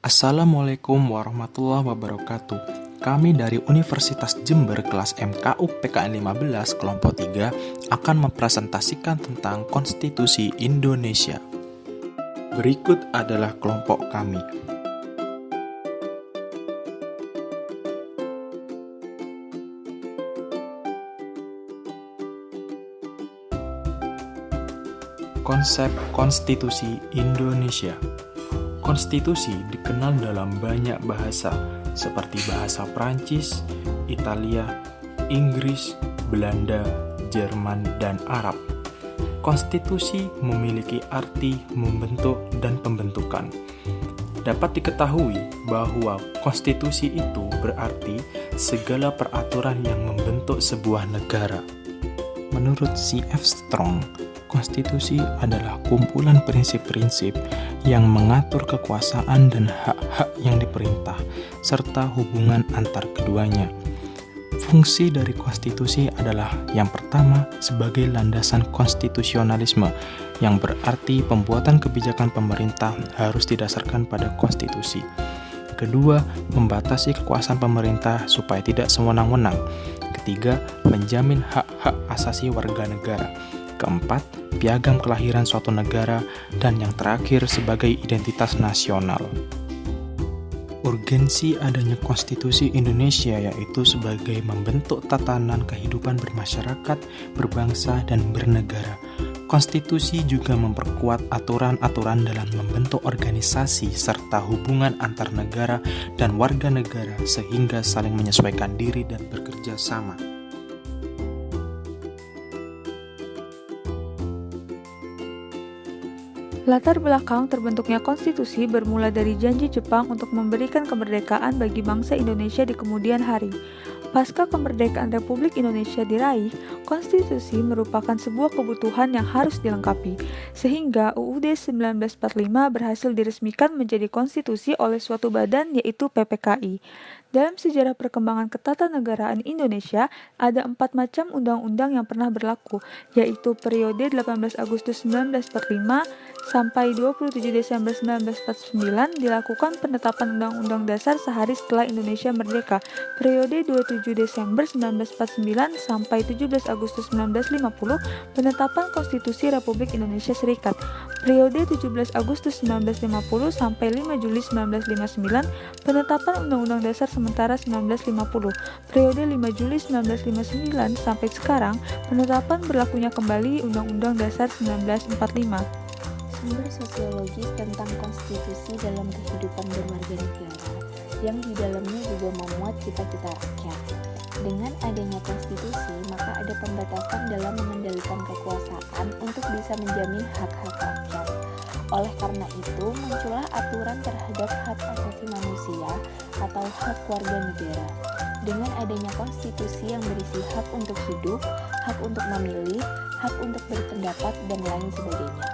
Assalamualaikum warahmatullahi wabarakatuh. Kami dari Universitas Jember kelas MKU PKN 15 kelompok 3 akan mempresentasikan tentang Konstitusi Indonesia. Berikut adalah kelompok kami. Konsep Konstitusi Indonesia. Konstitusi dikenal dalam banyak bahasa, seperti bahasa Prancis, Italia, Inggris, Belanda, Jerman, dan Arab. Konstitusi memiliki arti membentuk dan pembentukan. Dapat diketahui bahwa konstitusi itu berarti segala peraturan yang membentuk sebuah negara. Menurut C.F. Strong, konstitusi adalah kumpulan prinsip-prinsip yang mengatur kekuasaan dan hak-hak yang diperintah, serta hubungan antar keduanya. Fungsi dari konstitusi adalah yang pertama sebagai landasan konstitusionalisme, yang berarti pembuatan kebijakan pemerintah harus didasarkan pada konstitusi. Kedua, membatasi kekuasaan pemerintah supaya tidak sewenang-wenang. Ketiga, menjamin hak-hak asasi warga negara. Keempat, piagam kelahiran suatu negara, dan yang terakhir sebagai identitas nasional. Urgensi adanya konstitusi Indonesia yaitu sebagai membentuk tatanan kehidupan bermasyarakat, berbangsa, dan bernegara. Konstitusi juga memperkuat aturan-aturan dalam membentuk organisasi serta hubungan antar negara dan warga negara sehingga saling menyesuaikan diri dan bekerja sama. Latar belakang terbentuknya konstitusi bermula dari janji Jepang untuk memberikan kemerdekaan bagi bangsa Indonesia di kemudian hari. Pasca kemerdekaan Republik Indonesia diraih, konstitusi merupakan sebuah kebutuhan yang harus dilengkapi, sehingga UUD 1945 berhasil diresmikan menjadi konstitusi oleh suatu badan yaitu PPKI. Dalam sejarah perkembangan ketatanegaraan Indonesia, ada 4 macam undang-undang yang pernah berlaku, yaitu periode 18 Agustus 1945 sampai 27 Desember 1949 dilakukan penetapan Undang-Undang Dasar sehari setelah Indonesia merdeka. Periode 27 Desember 1949 sampai 17 Agustus 1950 penetapan Konstitusi Republik Indonesia Serikat. Periode 17 Agustus 1950 sampai 5 Juli 1959 penetapan Undang-Undang Dasar sementara 1950. Periode 5 Juli 1959 sampai sekarang penetapan berlakunya kembali Undang-Undang Dasar 1945. Sumber sosiologis tentang konstitusi dalam kehidupan berwarga negara yang di dalamnya juga memuat cita-cita rakyat. Dengan adanya konstitusi, maka ada pembatasan dalam mengendalikan kekuasaan untuk bisa menjamin hak-hak rakyat. Oleh karena itu, muncullah aturan terhadap hak asasi manusia atau hak warga negara. Dengan adanya konstitusi yang berisi hak untuk hidup, hak untuk memilih, hak untuk berpendapat, dan lain sebagainya.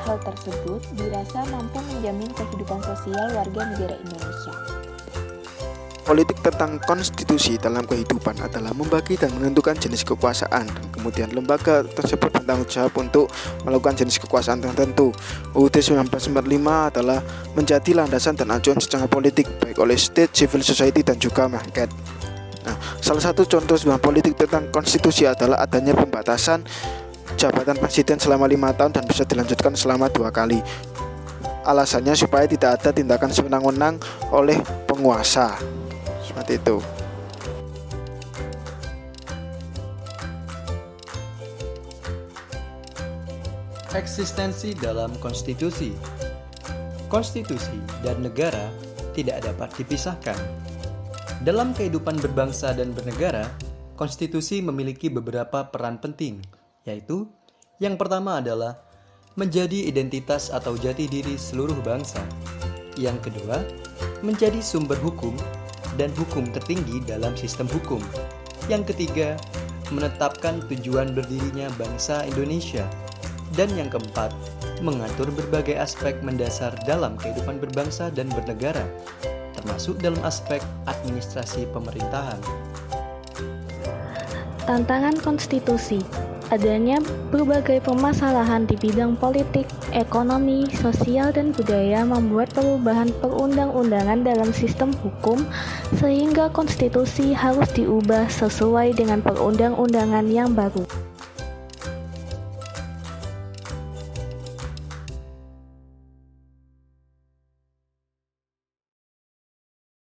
Hal tersebut dirasa mampu menjamin kehidupan sosial warga negara Indonesia. Politik tentang konstitusi dalam kehidupan adalah membagi dan menentukan jenis kekuasaan, dan kemudian lembaga tersebut bertanggung jawab untuk melakukan jenis kekuasaan tertentu. UUD 1945 adalah menjadi landasan dan acuan secara politik baik oleh state, civil society, dan juga market. Nah, salah satu contoh sebuah politik tentang konstitusi adalah adanya pembatasan jabatan presiden selama 5 tahun dan bisa dilanjutkan selama 2 kali. Alasannya supaya tidak ada tindakan sewenang-wenang oleh penguasa. Seperti itu. Eksistensi dalam konstitusi. Konstitusi dan negara tidak dapat dipisahkan. Dalam kehidupan berbangsa dan bernegara, konstitusi memiliki beberapa peran penting, yaitu yang pertama adalah menjadi identitas atau jati diri seluruh bangsa. Yang kedua, menjadi sumber hukum dan hukum tertinggi dalam sistem hukum. Yang ketiga, menetapkan tujuan berdirinya bangsa Indonesia. Dan yang keempat, mengatur berbagai aspek mendasar dalam kehidupan berbangsa dan bernegara, termasuk dalam aspek administrasi pemerintahan. Tantangan konstitusi. Adanya berbagai permasalahan di bidang politik, ekonomi, sosial, dan budaya membuat perubahan perundang-undangan dalam sistem hukum, sehingga konstitusi harus diubah sesuai dengan perundang-undangan yang baru.